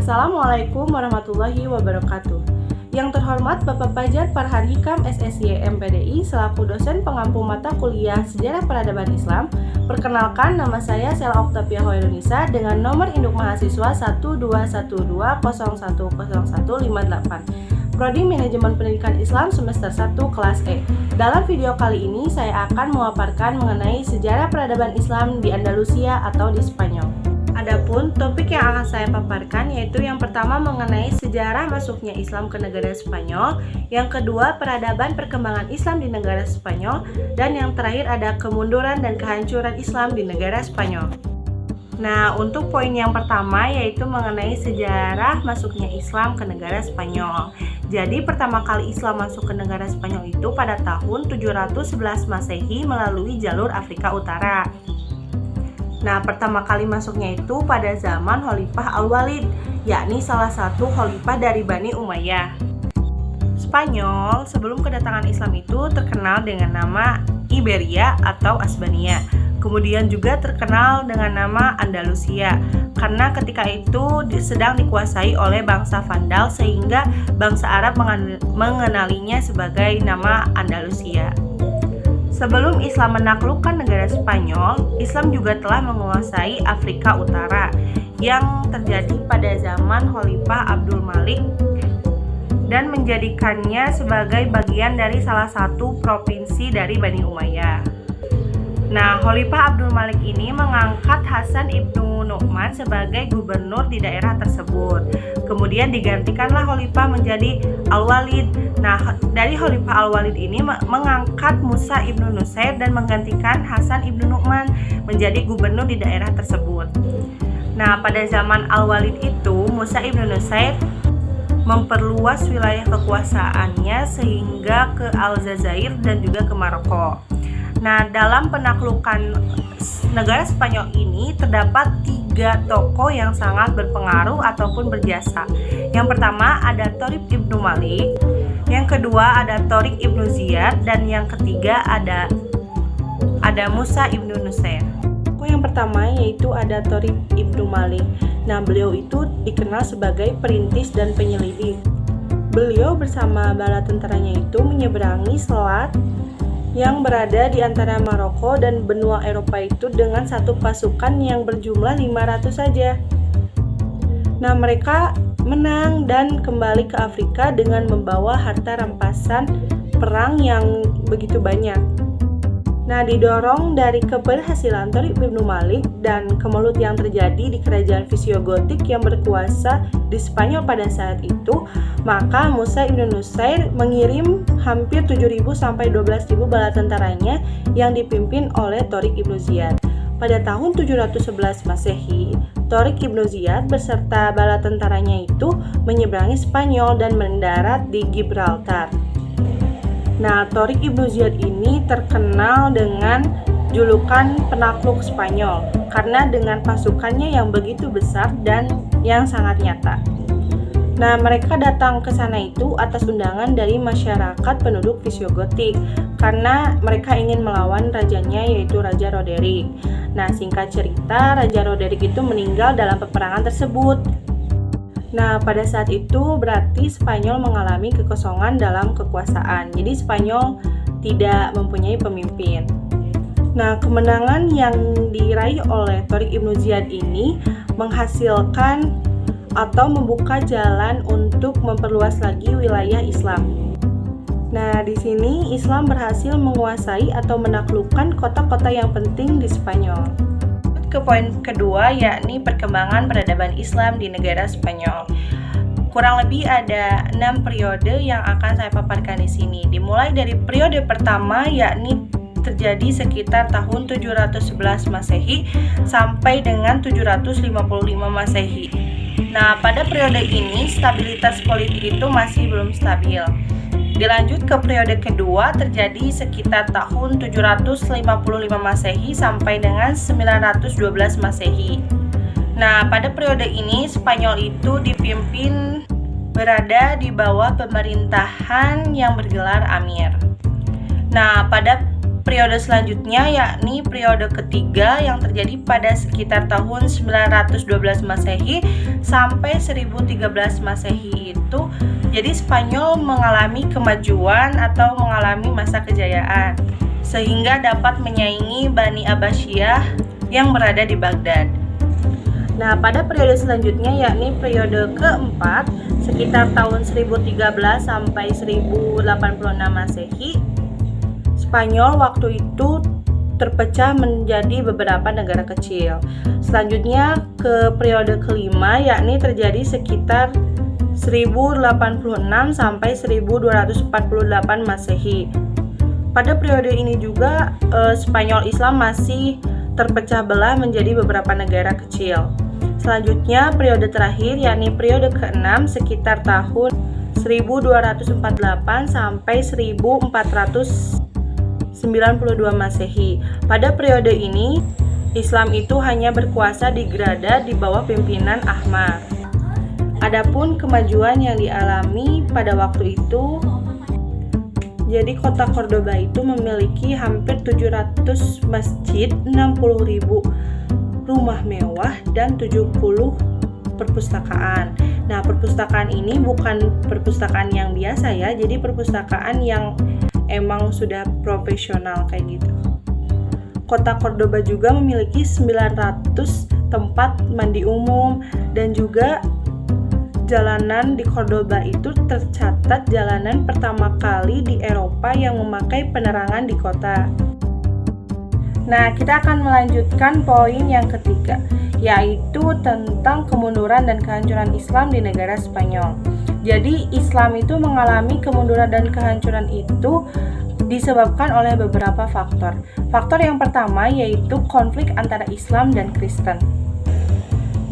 Assalamualaikum warahmatullahi wabarakatuh. Yang terhormat Bapak Fajar Farhan Hikam SSY MPDI selaku dosen pengampu mata kuliah Sejarah Peradaban Islam. Perkenalkan, nama saya Sela Oktavia Hoirunisa dengan nomor induk mahasiswa 12120100158. Prodi Manajemen Pendidikan Islam semester 1 kelas E. Dalam video kali ini saya akan memaparkan mengenai sejarah peradaban Islam di Andalusia atau di Spanyol. Adapun topik yang akan saya paparkan yaitu yang pertama mengenai sejarah masuknya Islam ke negara Spanyol, yang kedua peradaban perkembangan Islam di negara Spanyol, dan yang terakhir ada kemunduran dan kehancuran Islam di negara Spanyol. Nah, untuk poin yang pertama yaitu mengenai sejarah masuknya Islam ke negara Spanyol. Jadi pertama kali Islam masuk ke negara Spanyol itu pada tahun 711 Masehi melalui jalur Afrika Utara. Nah, pertama kali masuknya itu pada zaman Khalifah Al-Walid, yakni salah satu khalifah dari Bani Umayyah. Spanyol sebelum kedatangan Islam itu terkenal dengan nama Iberia atau Asbania. Kemudian juga terkenal dengan nama Andalusia, karena ketika itu sedang dikuasai oleh bangsa Vandal sehingga bangsa Arab mengenalinya sebagai nama Andalusia. Sebelum Islam menaklukkan negara Spanyol, Islam juga telah menguasai Afrika Utara yang terjadi pada zaman Khalifah Abdul Malik dan menjadikannya sebagai bagian dari salah satu provinsi dari Bani Umayyah. Nah, Khalifah Abdul Malik ini mengangkat Hasan ibnu Nu'man sebagai gubernur di daerah tersebut. Kemudian digantikanlah Khalifah menjadi Al-Walid. Nah, dari Khalifah Al-Walid ini mengangkat Musa ibnu Nusair dan menggantikan Hasan ibnu Nu'man menjadi gubernur di daerah tersebut. Nah, pada zaman Al-Walid itu Musa ibnu Nusair memperluas wilayah kekuasaannya sehingga ke Aljazair dan juga ke Maroko. Nah, dalam penaklukan negara Spanyol ini terdapat 3 tokoh yang sangat berpengaruh ataupun berjasa. Yang pertama ada Torik ibnu Malik, yang kedua ada Torik ibnu Ziyad, dan yang ketiga ada Musa ibnu Nusair. Tokoh yang pertama yaitu ada Torik ibnu Malik. Nah, beliau itu dikenal sebagai perintis dan penyelidik. Beliau bersama bala tentaranya itu menyeberangi selat yang berada di antara Maroko dan benua Eropa itu dengan satu pasukan yang berjumlah 500 saja. Nah, mereka menang dan kembali ke Afrika dengan membawa harta rampasan perang yang begitu banyak. Nah, didorong dari keberhasilan Torik ibnu Malik dan kemelut yang terjadi di kerajaan Visigothic yang berkuasa di Spanyol pada saat itu, maka Musa ibnu Nusair mengirim hampir 7.000 sampai 12.000 bala tentaranya yang dipimpin oleh Torik ibnu Ziyad. Pada tahun 711 Masehi, Torik ibnu Ziyad beserta bala tentaranya itu menyeberangi Spanyol dan mendarat di Gibraltar. Nah, Torik ibnu Ziyad ini terkenal dengan julukan penakluk Spanyol karena dengan pasukannya yang begitu besar dan yang sangat nyata. Nah, mereka datang ke sana itu atas undangan dari masyarakat penduduk Visigothic karena mereka ingin melawan rajanya yaitu Raja Roderick. Nah, singkat cerita, Raja Roderick itu meninggal dalam peperangan tersebut. Nah, pada saat itu berarti Spanyol mengalami kekosongan dalam kekuasaan. Jadi Spanyol tidak mempunyai pemimpin. Nah, kemenangan yang diraih oleh Torik ibnu Ziyad ini menghasilkan atau membuka jalan untuk memperluas lagi wilayah Islam. Nah, di sini Islam berhasil menguasai atau menaklukkan kota-kota yang penting di Spanyol. Ke poin kedua yakni perkembangan peradaban Islam di negara Spanyol. Kurang lebih ada 6 periode yang akan saya paparkan di sini. Dimulai dari periode pertama yakni terjadi sekitar tahun 711 Masehi sampai dengan 755 Masehi. Nah, pada periode ini stabilitas politik itu masih belum stabil. Dilanjut ke periode kedua terjadi sekitar tahun 755 Masehi sampai dengan 912 Masehi. Nah, pada periode ini Spanyol itu dipimpin berada di bawah pemerintahan yang bergelar Amir. Nah, pada periode selanjutnya, yakni periode ketiga yang terjadi pada sekitar tahun 912 Masehi sampai 1013 Masehi itu, jadi Spanyol mengalami kemajuan atau mengalami masa kejayaan sehingga dapat menyaingi Bani Abbasiyah yang berada di Baghdad. Nah, pada periode selanjutnya yakni periode keempat sekitar tahun 1013 sampai 1086 Masehi, Spanyol waktu itu terpecah menjadi beberapa negara kecil. Selanjutnya ke periode kelima yakni terjadi sekitar 1086 sampai 1248 Masehi. Pada periode ini juga Spanyol Islam masih terpecah belah menjadi beberapa negara kecil. Selanjutnya periode terakhir yakni periode ke-6 sekitar tahun 1248 sampai 1492 Masehi. Pada periode ini Islam itu hanya berkuasa di Granada di bawah pimpinan Ahmad. Adapun kemajuan yang dialami pada waktu itu, jadi kota Cordoba itu memiliki hampir 700 masjid, 60.000 rumah mewah, dan 70 perpustakaan. Nah, perpustakaan ini bukan perpustakaan yang biasa ya, jadi perpustakaan yang emang sudah profesional kayak gitu. Kota Cordoba juga memiliki 900 tempat mandi umum, dan juga jalanan di Cordoba itu tercatat jalanan pertama kali di Eropa yang memakai penerangan di kota. Nah, kita akan melanjutkan poin yang ketiga, yaitu tentang kemunduran dan kehancuran Islam di negara Spanyol. Jadi, Islam itu mengalami kemunduran dan kehancuran itu disebabkan oleh beberapa faktor. Faktor yang pertama yaitu konflik antara Islam dan Kristen.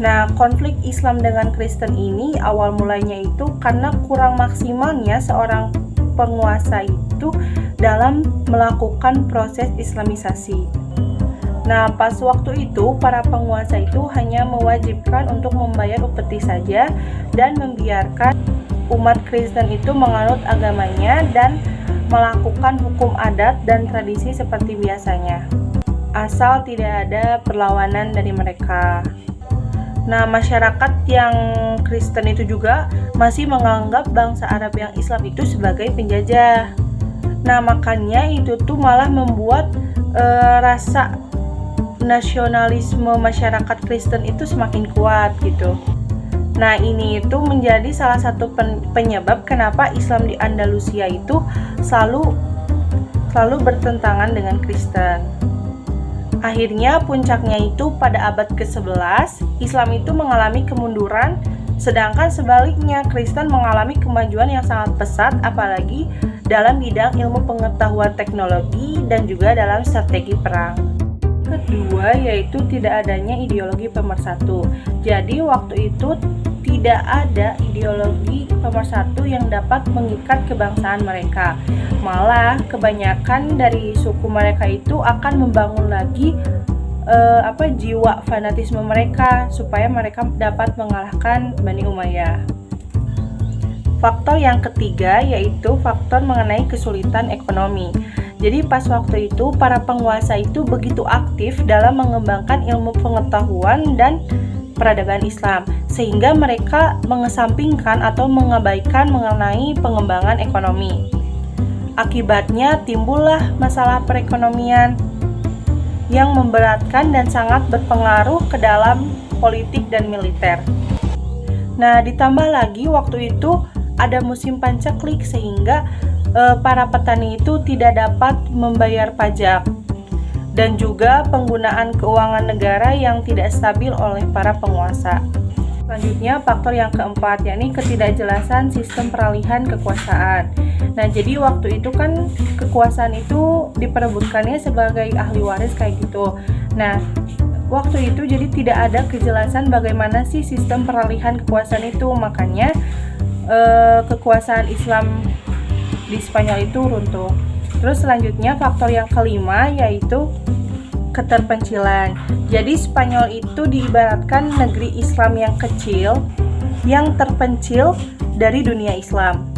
Nah, konflik Islam dengan Kristen ini awal mulanya itu karena kurang maksimalnya seorang penguasa itu dalam melakukan proses Islamisasi. Nah, pas waktu itu para penguasa itu hanya mewajibkan untuk membayar upeti saja dan membiarkan umat Kristen itu menganut agamanya dan melakukan hukum adat dan tradisi seperti biasanya, asal tidak ada perlawanan dari mereka. Nah, masyarakat yang Kristen itu juga masih menganggap bangsa Arab yang Islam itu sebagai penjajah. Nah, makanya itu tuh malah membuat rasa nasionalisme masyarakat Kristen itu semakin kuat gitu. Nah, ini itu menjadi salah satu penyebab kenapa Islam di Andalusia itu selalu bertentangan dengan Kristen. Akhirnya puncaknya itu pada abad ke-11, Islam itu mengalami kemunduran, sedangkan sebaliknya Kristen mengalami kemajuan yang sangat pesat, apalagi dalam bidang ilmu pengetahuan teknologi dan juga dalam strategi perang. Kedua yaitu tidak adanya ideologi pemersatu. Jadi waktu itu tidak ada ideologi pemersatu yang dapat mengikat kebangsaan mereka. Malah kebanyakan dari suku mereka itu akan membangun lagi jiwa fanatisme mereka supaya mereka dapat mengalahkan Bani Umayyah. Faktor yang ketiga yaitu faktor mengenai kesulitan ekonomi. Jadi pas waktu itu para penguasa itu begitu aktif dalam mengembangkan ilmu pengetahuan dan peradaban Islam, sehingga mereka mengesampingkan atau mengabaikan mengenai pengembangan ekonomi. Akibatnya timbullah masalah perekonomian yang memberatkan dan sangat berpengaruh ke dalam politik dan militer. Nah, ditambah lagi waktu itu ada musim pancaklik sehingga para petani itu tidak dapat membayar pajak, dan juga penggunaan keuangan negara yang tidak stabil oleh para penguasa. Selanjutnya faktor yang keempat yakni ketidakjelasan sistem peralihan kekuasaan. Nah, jadi waktu itu kan kekuasaan itu diperebutkannya sebagai ahli waris kayak gitu. Nah, waktu itu jadi tidak ada kejelasan bagaimana sih sistem peralihan kekuasaan itu, makanya kekuasaan Islam di Spanyol itu runtuh. Terus selanjutnya faktor yang kelima yaitu keterpencilan. Jadi Spanyol itu diibaratkan negeri Islam yang kecil yang terpencil dari dunia Islam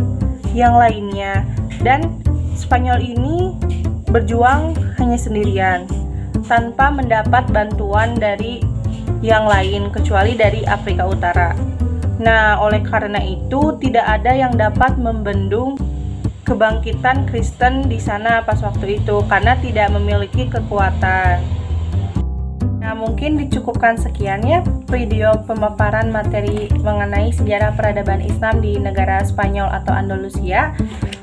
yang lainnya, dan Spanyol ini berjuang hanya sendirian, tanpa mendapat bantuan dari yang lain kecuali dari Afrika Utara. Nah, oleh karena itu tidak ada yang dapat membendung kebangkitan Kristen di sana pas waktu itu karena tidak memiliki kekuatan. Nah, mungkin dicukupkan sekian ya video pemaparan materi mengenai sejarah peradaban Islam di negara Spanyol atau Andalusia.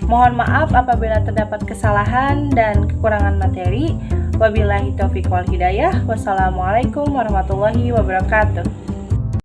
Mohon maaf apabila terdapat kesalahan dan kekurangan materi. Wabillahi taufiq wal hidayah. Wassalamualaikum warahmatullahi wabarakatuh.